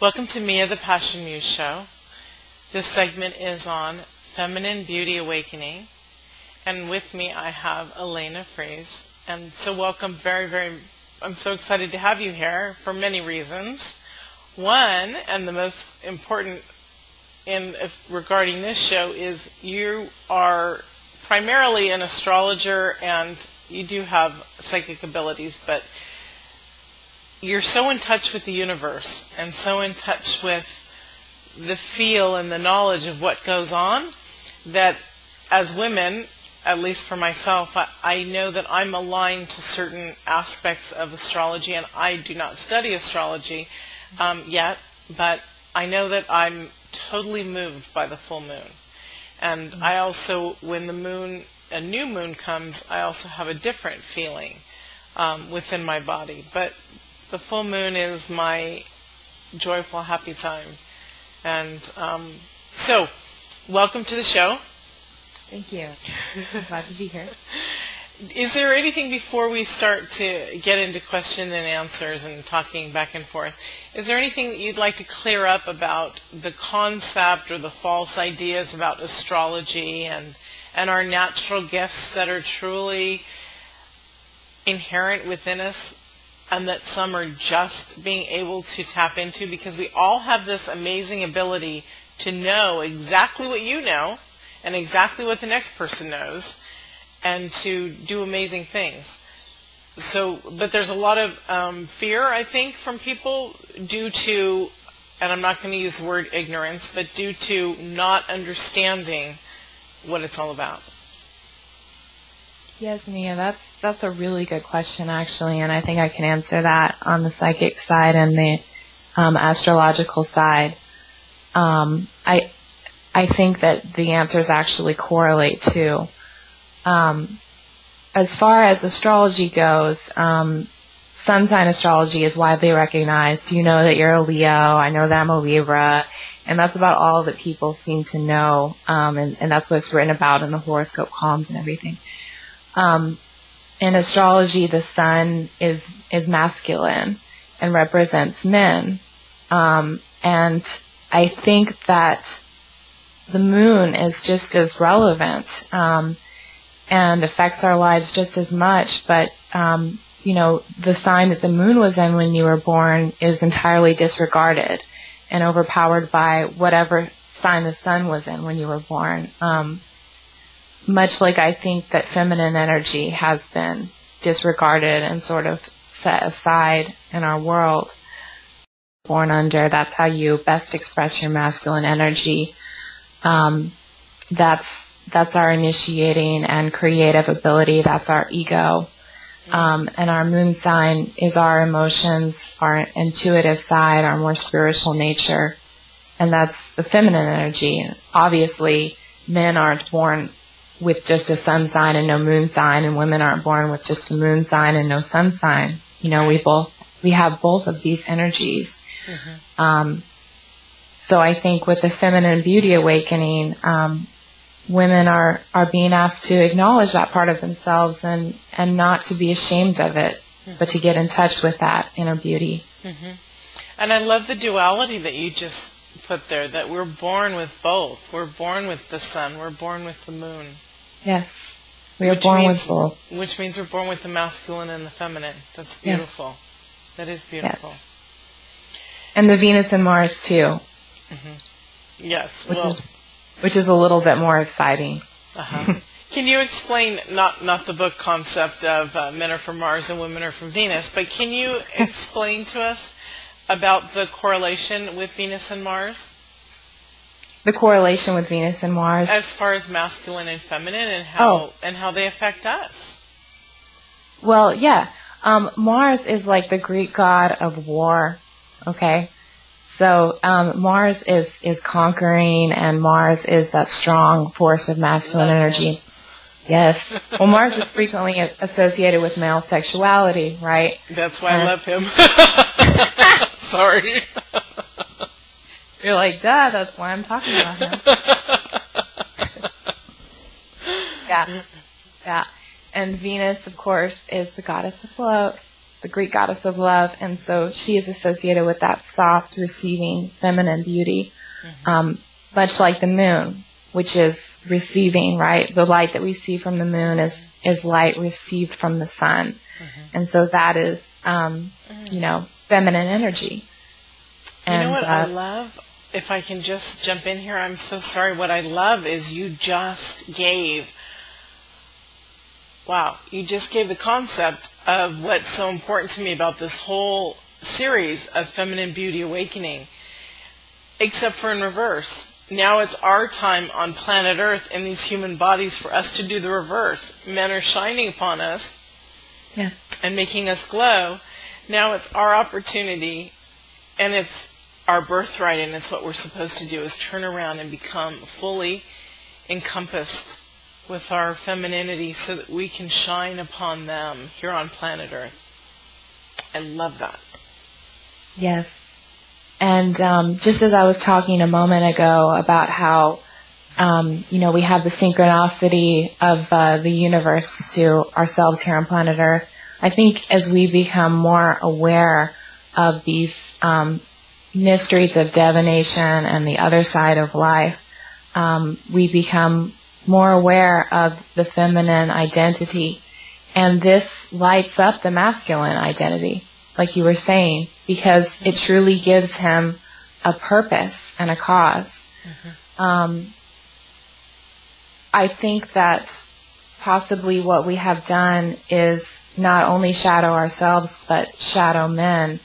Welcome to Mia, the Passion Muse show. This segment is on feminine beauty awakening. And with me I have Alayna Freeze. And so welcome, I'm so excited to have you here for many reasons. One, and the most important regarding this show, is you are primarily an astrologer and you do have psychic abilities, but you're so in touch with the universe and so in touch with the feel and the knowledge of what goes on that as women, at least for myself, I know that I'm aligned to certain aspects of astrology, and I do not study astrology yet, but I know that I'm totally moved by the full moon. And I also, when a new moon comes, I also have a different feeling within my body. But the full moon is my joyful, happy time. And so, welcome to the show. Thank you. I'm glad to be here. Is there anything before we start to get into question and answers and talking back and forth? Is there anything that you'd like to clear up about the concept or the false ideas about astrology and our natural gifts that are truly inherent within us, and that some are just being able to tap into? Because we all have this amazing ability to know exactly what you know and exactly what the next person knows, and to do amazing things. So, but there's a lot of fear, I think, from people due to, and I'm not going to use the word ignorance, but due to not understanding what it's all about. Yes, Mia, that's a really good question, actually, and I think I can answer that on the psychic side and the astrological side. I think that the answers actually correlate too. As far as astrology goes, sun sign astrology is widely recognized. You know that you're a Leo. I know that I'm a Libra. And that's about all that people seem to know. And that's what it's written about in the horoscope columns and everything. In astrology, the sun is masculine and represents men. And I think that the moon is just as relevant, and affects our lives just as much. But, the sign that the moon was in when you were born is entirely disregarded and overpowered by whatever sign the sun was in when you were born. Much like I think that feminine energy has been disregarded and sort of set aside in our world. Born under, that's how you best express your masculine energy. That's our initiating and creative ability. That's our ego. And our moon sign is our emotions, our intuitive side, our more spiritual nature. And that's the feminine energy. Obviously, men aren't born with just a sun sign and no moon sign, and women aren't born with just a moon sign and no sun sign. We have both of these energies. Mm-hmm. So I think with the feminine beauty awakening, women are being asked to acknowledge that part of themselves and not to be ashamed of it, mm-hmm. but to get in touch with that inner beauty. Mm-hmm. And I love the duality that you just put there, that we're born with both. We're born with the sun. We're born with the moon. Yes. We are born with both. Which means we're born with the masculine and the feminine. That's beautiful. Yes. That is beautiful. Yes. And the Venus and Mars, too. Mm-hmm. Yes. Which is a little bit more exciting. Uh-huh. Can you explain, not the book concept of men are from Mars and women are from Venus, but can you explain to us about the correlation with Venus and Mars? The correlation with Venus and Mars? As far as masculine and feminine and how they affect us. Well, yeah. Mars is like the Greek god of war, okay? So Mars is conquering, and Mars is that strong force of masculine energy. Yes. Well, Mars is frequently associated with male sexuality, right? That's why I love him. Sorry. You're like, duh, that's why I'm talking about him. Yeah. And Venus, of course, is the goddess of love. the Greek goddess of love, and so she is associated with that soft, receiving, feminine beauty, much like the moon, which is receiving, right? The light that we see from the moon is light received from the sun, and so that is, feminine energy. And, you know what I love? If I can just jump in here, I'm so sorry. What I love is you just gave the concept of what's so important to me about this whole series of Feminine Beauty Awakening, except for in reverse. Now it's our time on planet Earth in these human bodies for us to do the reverse. Men are shining upon us and making us glow. Now it's our opportunity, and it's our birthright, and it's what we're supposed to do, is turn around and become fully encompassed with our femininity so that we can shine upon them here on planet Earth. I love that. Yes. And just as I was talking a moment ago about how, we have the synchronicity of the universe to ourselves here on planet Earth, I think as we become more aware of these mysteries of divination and the other side of life, we become more aware of the feminine identity. And this lights up the masculine identity, like you were saying, because it truly gives him a purpose and a cause. I think that possibly what we have done is not only shadow ourselves, but shadow men,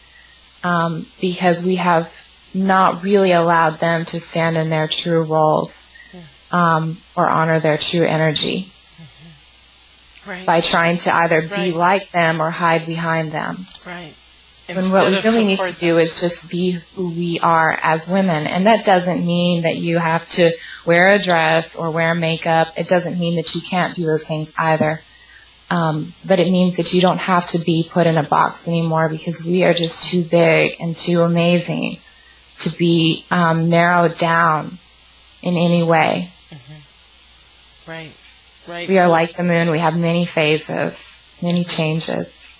because we have not really allowed them to stand in their true roles, or honor their true energy, by trying to either be like them or hide behind them. Right. When what we really need to do is just be who we are as women. And that doesn't mean that you have to wear a dress or wear makeup. It doesn't mean that you can't do those things either. But it means that you don't have to be put in a box anymore, because we are just too big and too amazing to be narrowed down in any way. Right. We are like the moon. We have many phases, many changes.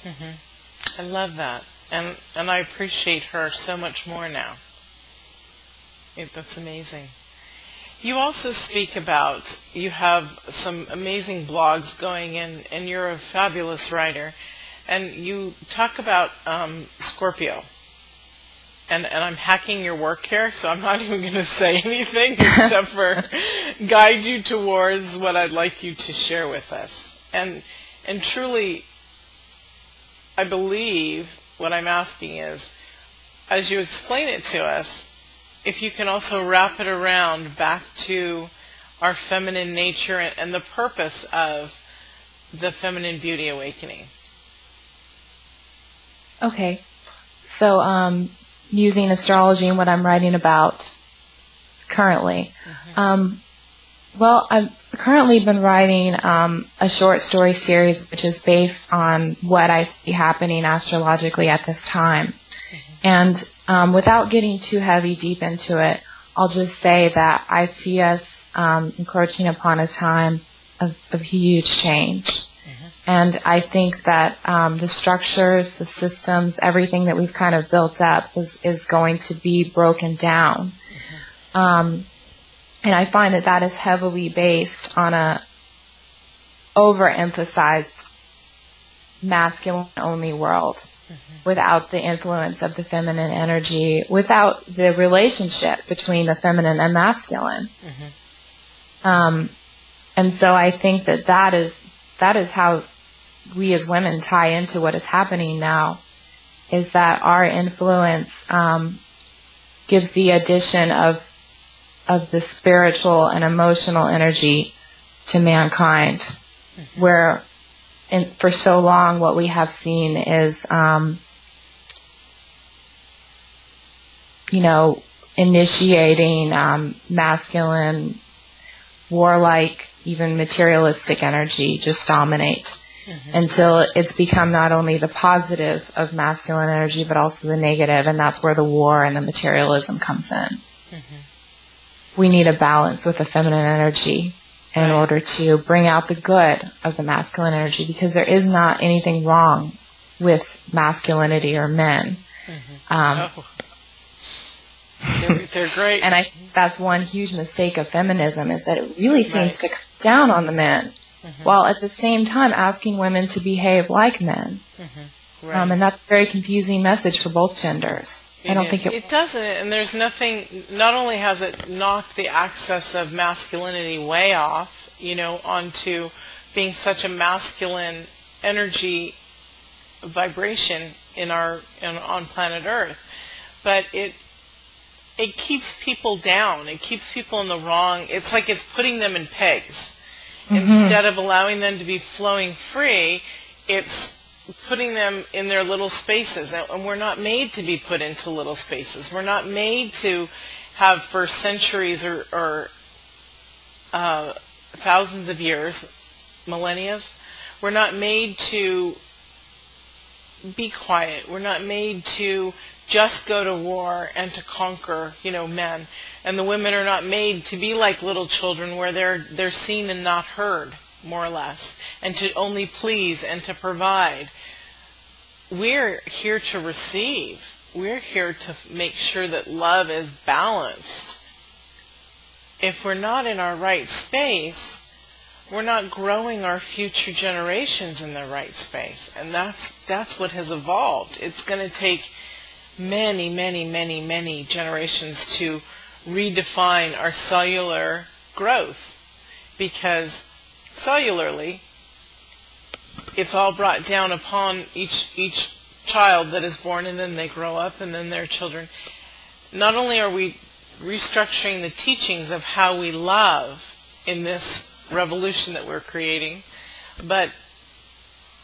I love that. And I appreciate her so much more now. That's amazing. You also speak about, you have some amazing blogs going, and you're a fabulous writer. And you talk about Scorpio. And I'm hacking your work here, so I'm not even going to say anything except for guide you towards what I'd like you to share with us. And truly, I believe what I'm asking is, as you explain it to us, if you can also wrap it around back to our feminine nature and the purpose of the Feminine Beauty Awakening. Okay. So, using astrology and what I'm writing about currently. Well, I've currently been writing a short story series which is based on what I see happening astrologically at this time. And without getting too heavy deep into it, I'll just say that I see us encroaching upon a time of huge change. And I think that the structures, the systems, everything that we've kind of built up is going to be broken down. And I find that is heavily based on a overemphasized masculine-only world, without the influence of the feminine energy, without the relationship between the feminine and masculine. And so I think that is how we as women tie into what is happening now, is that our influence gives the addition of the spiritual and emotional energy to mankind, where for so long what we have seen is initiating masculine, warlike, even materialistic energy just dominate. Until it's become not only the positive of masculine energy, but also the negative, and that's where the war and the materialism comes in. We need a balance with the feminine energy in order to bring out the good of the masculine energy, because there is not anything wrong with masculinity or men. They're great. And I think that's one huge mistake of feminism, is that it really seems to cut down on the men, while at the same time asking women to behave like men. And that's a very confusing message for both genders. I don't think it doesn't, and there's nothing. Not only has it knocked the access of masculinity way off, onto being such a masculine energy vibration on planet Earth, but it keeps people down. It keeps people in the wrong. It's like it's putting them in pegs. Instead of allowing them to be flowing free, it's putting them in their little spaces. And we're not made to be put into little spaces. We're not made to have, for centuries or thousands of years, millennia, we're not made to be quiet. We're not made to just go to war and to conquer, men. And the women are not made to be like little children, where they're seen and not heard, more or less, and to only please and to provide. We're here to receive. We're here to make sure that love is balanced. If we're not in our right space, we're not growing our future generations in the right space. And that's what has evolved. It's going to take many, many, many, many generations to redefine our cellular growth, because cellularly it's all brought down upon each child that is born, and then they grow up, and then their children. Not only are we restructuring the teachings of how we love in this revolution that we're creating, but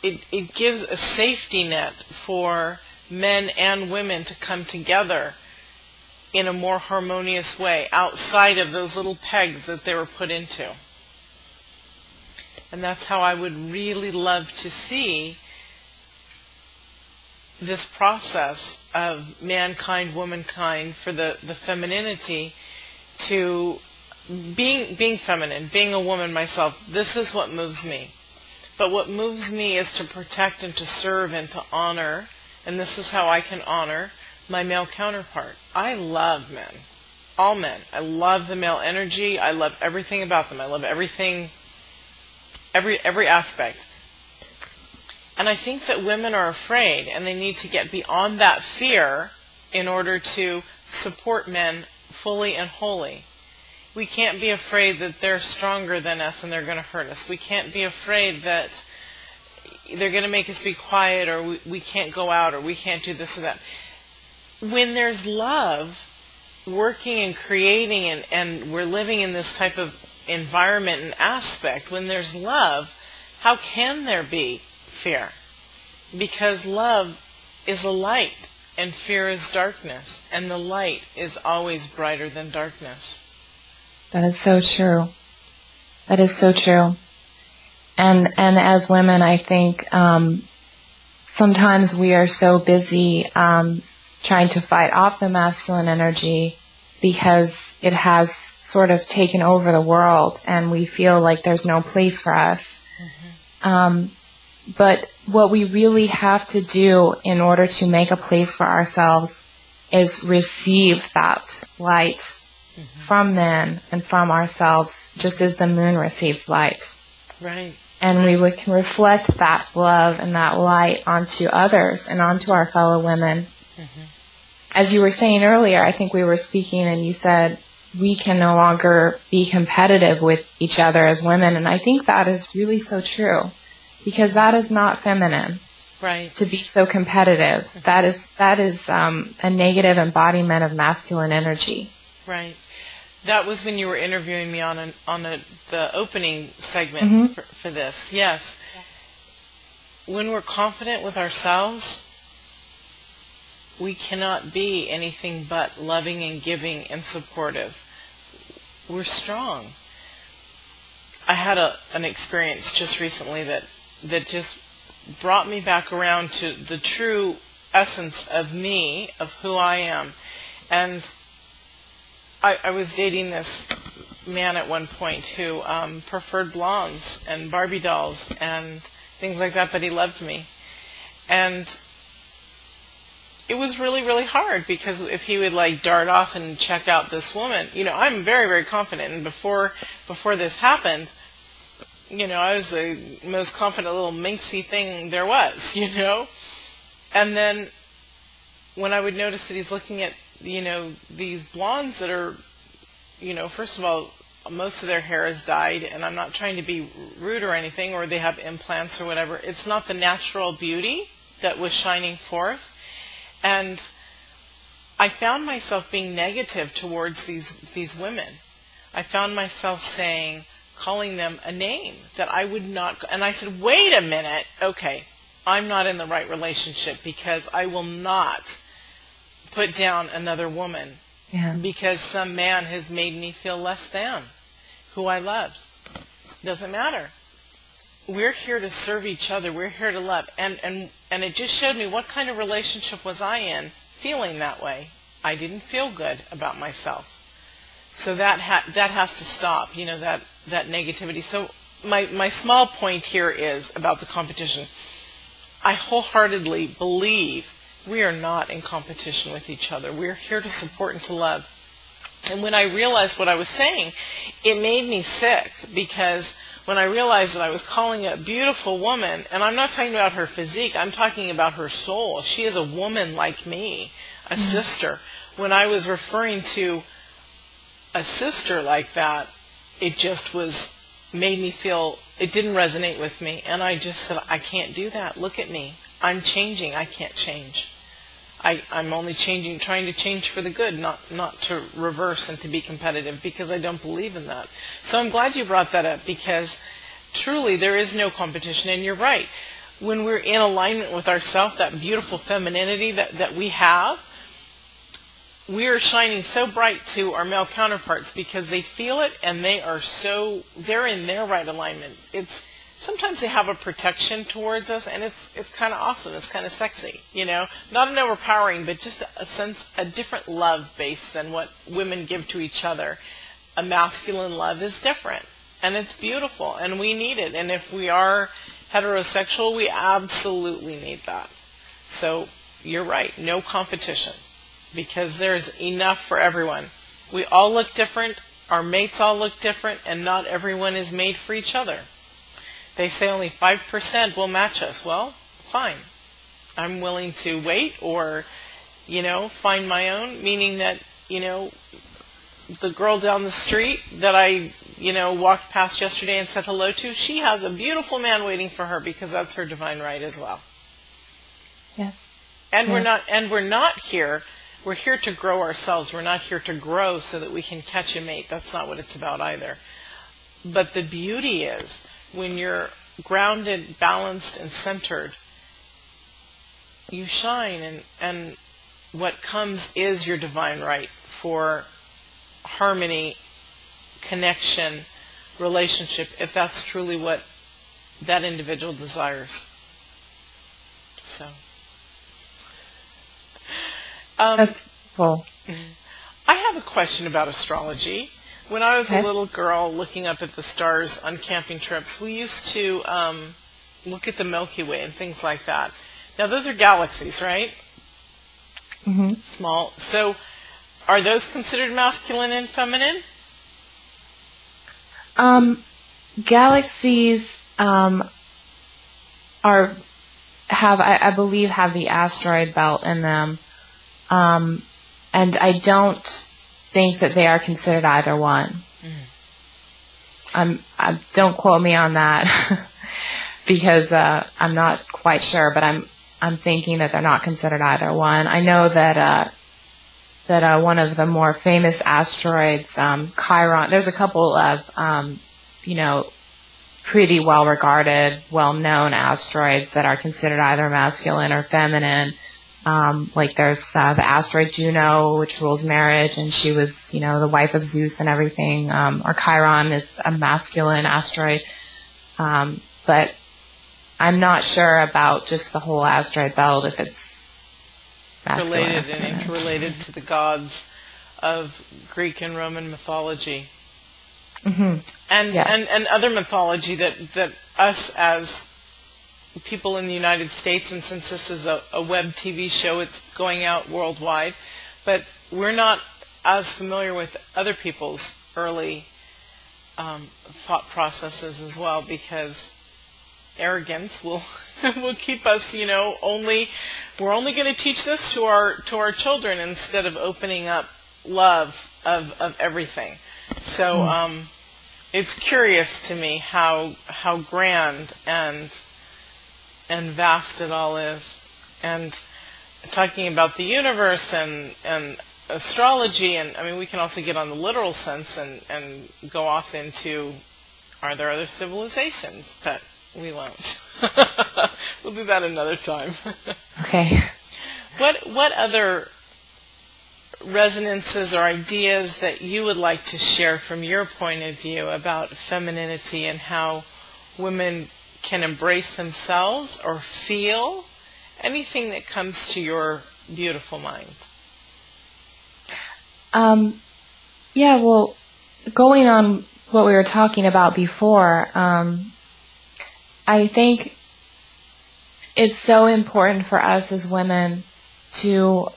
it gives a safety net for men and women to come together in a more harmonious way, outside of those little pegs that they were put into. And that's how I would really love to see this process of mankind, womankind, for the femininity to being feminine, being a woman myself. This is what moves me. But what moves me is to protect and to serve and to honor, and this is how I can honor my male counterpart. I love men, all men. I love the male energy. I love everything about them. I love everything, every aspect. And I think that women are afraid, and they need to get beyond that fear in order to support men fully and wholly. We can't be afraid that they're stronger than us and they're going to hurt us. We can't be afraid that they're going to make us be quiet, or we can't go out, or we can't do this or that. When there's love working and creating, and we're living in this type of environment and aspect, when there's love, how can there be fear? Because love is a light, and fear is darkness, and the light is always brighter than darkness. That is so true. That is so true. And as women, I think sometimes we are so busy trying to fight off the masculine energy because it has sort of taken over the world, and we feel like there's no place for us. But what we really have to do in order to make a place for ourselves is receive that light from men and from ourselves, just as the moon receives light. Right. And we can reflect that love and that light onto others and onto our fellow women. As you were saying earlier, I think we were speaking and you said we can no longer be competitive with each other as women, and I think that is really so true, because that is not feminine. Right. To be so competitive. That is a negative embodiment of masculine energy. Right. That was when you were interviewing me on the opening segment for this. Yes. When we're confident with ourselves, we cannot be anything but loving and giving and supportive. We're strong. I had an experience just recently that just brought me back around to the true essence of me, of who I am. And I was dating this man at one point who preferred blondes and Barbie dolls and things like that, but he loved me. And it was really, really hard, because if he would like dart off and check out this woman, I'm very, very confident. And before this happened, I was the most confident little minxy thing there was, And then when I would notice that he's looking at, these blondes that are, first of all, most of their hair is dyed, and I'm not trying to be rude or anything, or they have implants or whatever. It's not the natural beauty that was shining forth. And I found myself being negative towards these women. I found myself calling them a name that I would not, and I said, wait a minute, okay, I'm not in the right relationship, because I will not put down another woman because some man has made me feel less than who I loved. Doesn't matter. We're here to serve each other. We're here to love. And it just showed me what kind of relationship was I in, feeling that way. I didn't feel good about myself. So that has to stop, that negativity. So my small point here is about the competition. I wholeheartedly believe we are not in competition with each other. We're here to support and to love. And when I realized what I was saying, it made me sick, because when I realized that I was calling a beautiful woman, and I'm not talking about her physique, I'm talking about her soul. She is a woman like me, a sister. When I was referring to a sister like that, it just made me feel, it didn't resonate with me. And I just said, I can't do that. Look at me. I'm changing. I can't change. I'm only trying to change for the good, not to reverse and to be competitive, because I don't believe in that. So I'm glad you brought that up, because truly there is no competition. And you're right. When we're in alignment with ourselves, that beautiful femininity that we have, we are shining so bright to our male counterparts, because they feel it, and they're in their right alignment. Sometimes they have a protection towards us, and it's kind of awesome. It's kind of sexy, not an overpowering, but just a different love base than what women give to each other. A masculine love is different, and it's beautiful, and we need it. And if we are heterosexual, we absolutely need that. So you're right, no competition, because there's enough for everyone. We all look different, our mates all look different, and not everyone is made for each other. They say only 5% will match us. Well, fine. I'm willing to wait, or, find my own, meaning that, the girl down the street that I, walked past yesterday and said hello to, she has a beautiful man waiting for her, because that's her divine right as well. Yes. And we're not here. We're here to grow ourselves. We're not here to grow so that we can catch a mate. That's not what it's about either. But the beauty is, when you're grounded, balanced, and centered, you shine, and what comes is your divine right for harmony, connection, relationship, if that's truly what that individual desires. So, that's cool. I have a question about astrology. When I was a little girl looking up at the stars on camping trips, we used to look at the Milky Way and things like that. Now, those are galaxies, right? Mm-hmm. Small. So, are those considered masculine and feminine? Galaxies I believe, have the asteroid belt in them, and I don't think that they are considered either one. Don't quote me on that because I'm not quite sure, but I'm thinking that they're not considered either one. I know that one of the more famous asteroids, Chiron, there's a couple of pretty well regarded, well known asteroids that are considered either masculine or feminine. Like there's the asteroid Juno, which rules marriage, and she was, the wife of Zeus and everything. Or Chiron is a masculine asteroid. But I'm not sure about just the whole asteroid belt, if it's masculine. Related and interrelated to the gods of Greek and Roman mythology. Mm-hmm. And other mythology that us as people in the United States, and since this is a web TV show, it's going out worldwide, but we're not as familiar with other people's early thought processes as well, because arrogance will will keep us, we're only going to teach this to our children instead of opening up love of everything. So it's curious to me how grand and vast it all is. And talking about the universe and astrology, and I mean, we can also get on the literal sense and go off into, are there other civilizations? But we won't. We'll do that another time. Okay. What other resonances or ideas that you would like to share from your point of view about femininity and how women can embrace themselves or feel? Anything that comes to your beautiful mind. Yeah, well, going on what we were talking about before, I think it's so important for us as women to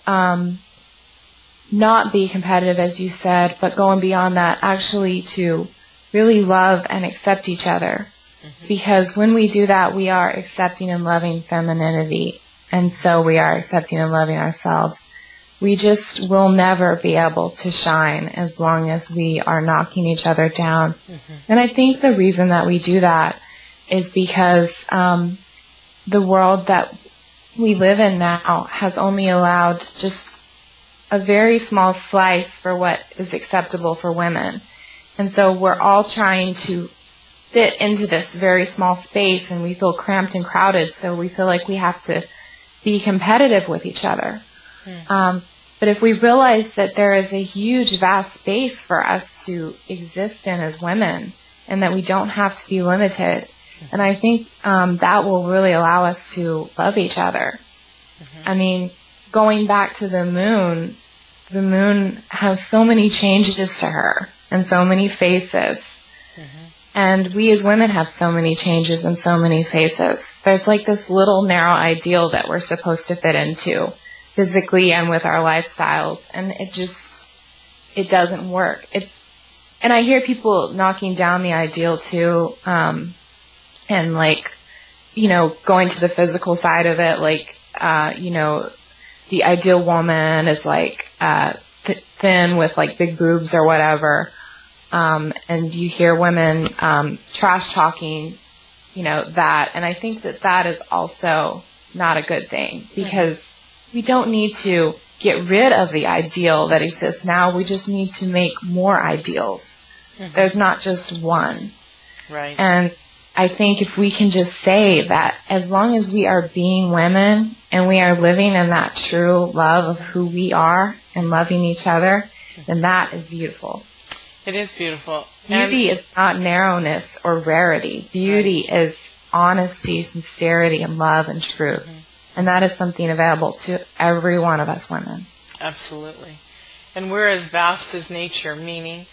not be competitive, as you said, but going beyond that, actually to really love and accept each other. Mm-hmm. Because when we do that, we are accepting and loving femininity, and so we are accepting and loving ourselves. We just will never be able to shine as long as we are knocking each other down. Mm-hmm. And I think the reason that we do that is because the world that we live in now has only allowed just a very small slice for what is acceptable for women. And so we're all trying to fit into this very small space, and we feel cramped and crowded, so we feel like we have to be competitive with each other. But if we realize that there is a huge, vast space for us to exist in as women, and that we don't have to be limited, and I think that will really allow us to love each other. Mm-hmm. I mean, going back to the moon has so many changes to her and so many faces. Mm-hmm. And we as women have so many changes and so many faces. There's like this little narrow ideal that we're supposed to fit into, physically and with our lifestyles, and it doesn't work. And I hear people knocking down the ideal too, and like, going to the physical side of it, like, the ideal woman is like, thin with like big boobs or whatever. And you hear women, trash talking, that, and I think that is also not a good thing, because we don't need to get rid of the ideal that exists now. We just need to make more ideals. Mm-hmm. There's not just one. Right. And I think if we can just say that as long as we are being women and we are living in that true love of who we are and loving each other, then that is beautiful. It is beautiful. Beauty is not narrowness or rarity. Beauty is honesty, sincerity, and love and truth. Mm-hmm. And that is something available to every one of us women. Absolutely. And we're as vast as nature, meaning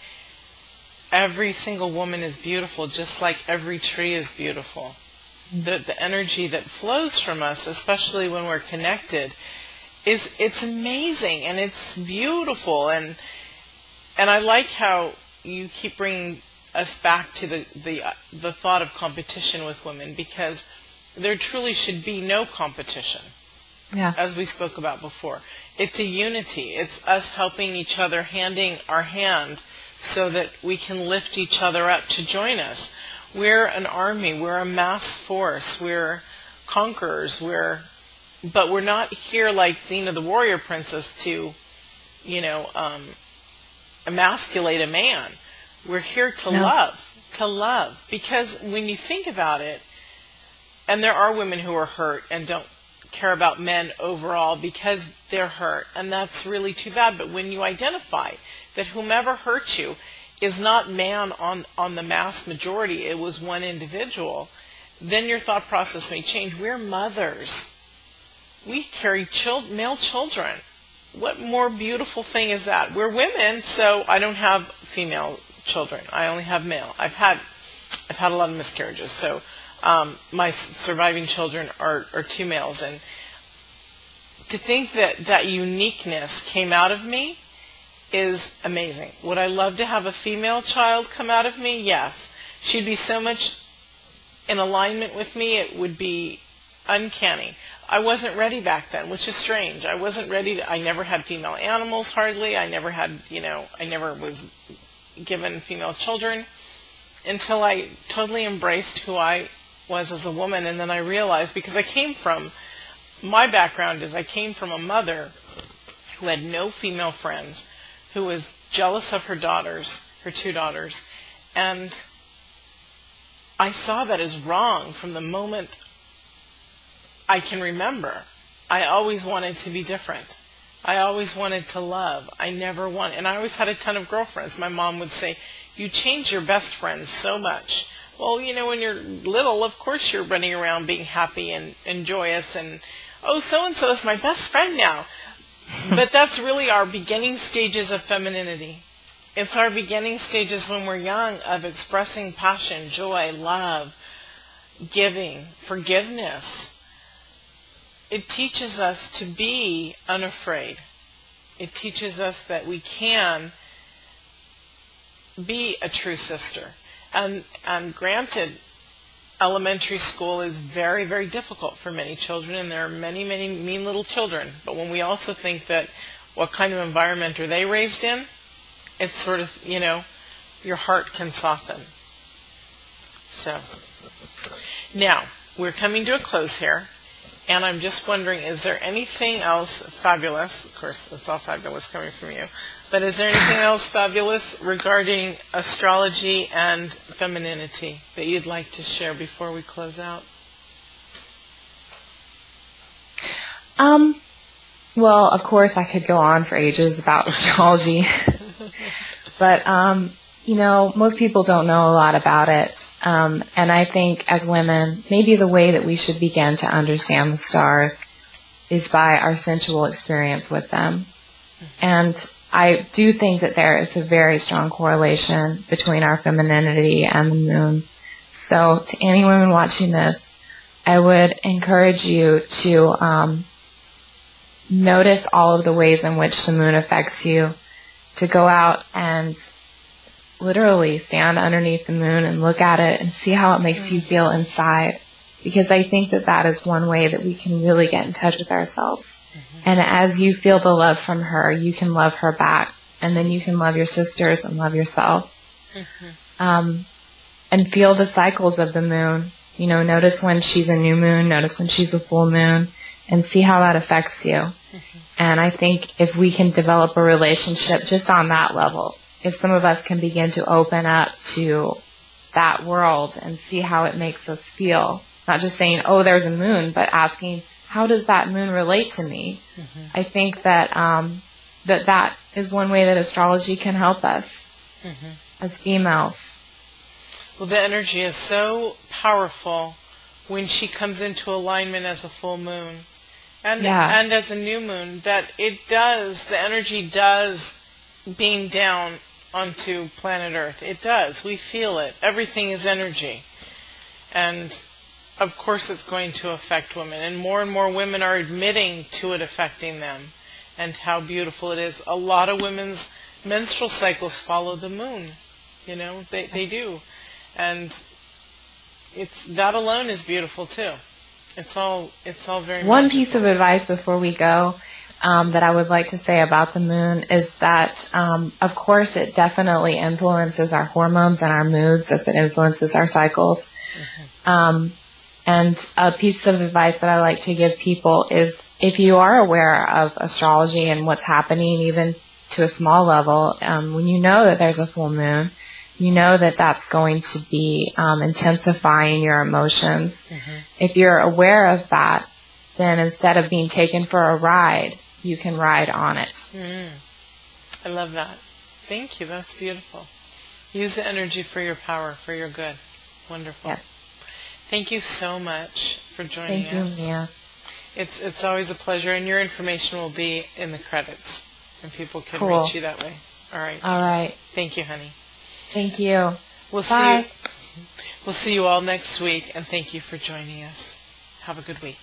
every single woman is beautiful, just like every tree is beautiful. The energy that flows from us, especially when we're connected, it's amazing and it's beautiful. And I like how you keep bringing us back to the thought of competition with women, because there truly should be no competition. Yeah. As we spoke about before. It's a unity. It's us helping each other, handing our hand so that we can lift each other up to join us. We're an army. We're a mass force. We're conquerors. But we're not here like Xena the warrior princess to, emasculate a man. We're here to love. Because when you think about it, and there are women who are hurt and don't care about men overall because they're hurt, and that's really too bad. But when you identify that whomever hurt you is not man on the mass majority, it was one individual, then your thought process may change. We're mothers. We carry male children. What more beautiful thing is that? We're women, so I don't have female children. I only have male. I've had a lot of miscarriages, so My surviving children are two males, and to think that that uniqueness came out of me is amazing. Would I love to have a female child come out of me? Yes. She'd be so much in alignment with me, it would be uncanny. I wasn't ready back then, which is strange. I wasn't ready I never had female animals hardly. I never had, I never was given female children until I totally embraced who I was as a woman. And then I realized, because my background is I came from a mother who had no female friends, who was jealous of her two daughters, and I saw that as wrong from the moment I can remember. I always wanted to be different. I always wanted to love. And I always had a ton of girlfriends. My mom would say, "You change your best friends so much." Well, when you're little, of course you're running around being happy and joyous and, "Oh, so-and-so is my best friend now." But that's really our beginning stages of femininity. It's our beginning stages when we're young of expressing passion, joy, love, giving, forgiveness. It teaches us to be unafraid. It teaches us that we can be a true sister. And granted, elementary school is very, very difficult for many children, and there are many, many mean little children. But when we also think that what kind of environment are they raised in, it's sort of, your heart can soften. So, now, we're coming to a close here, and I'm just wondering, is there anything else fabulous? Of course, it's all fabulous coming from you. But is there anything else fabulous regarding astrology and femininity that you'd like to share before we close out? Well, of course, I could go on for ages about astrology. But, most people don't know a lot about it. And I think as women, maybe the way that we should begin to understand the stars is by our sensual experience with them. And I do think that there is a very strong correlation between our femininity and the moon. So to any women watching this, I would encourage you to notice all of the ways in which the moon affects you, to go out and literally stand underneath the moon and look at it and see how it makes you feel inside. Because I think that that is one way that we can really get in touch with ourselves. And as you feel the love from her, you can love her back. And then you can love your sisters and love yourself. And feel the cycles of the moon. Notice when she's a new moon, notice when she's a full moon, and see how that affects you. And I think if we can develop a relationship just on that level, if some of us can begin to open up to that world and see how it makes us feel, not just saying, "Oh, there's a moon," but asking, how does that moon relate to me? I think that that is one way that astrology can help us as females. Well, the energy is so powerful when she comes into alignment as a full moon and as a new moon, that the energy does beam down onto planet Earth. It does. We feel it. Everything is energy. And of course it's going to affect women. And more women are admitting to it affecting them and how beautiful it is. A lot of women's menstrual cycles follow the moon. They do. And that alone is beautiful too. It's all very One magical. piece of advice before we go that I would like to say about the moon is that, of course, it definitely influences our hormones and our moods as it influences our cycles. And a piece of advice that I like to give people is, if you are aware of astrology and what's happening, even to a small level, when you know that there's a full moon, you know that that's going to be intensifying your emotions. If you're aware of that, then instead of being taken for a ride, you can ride on it. I love that. Thank you. That's beautiful. Use the energy for your power, for your good. Wonderful. Yes. Thank you so much for joining us. Thank you, Mia. It's always a pleasure, and your information will be in the credits, and people can reach you that way. All right. All right. Thank you, honey. Thank you. We'll Bye. see you. We'll see you all next week, and thank you for joining us. Have a good week.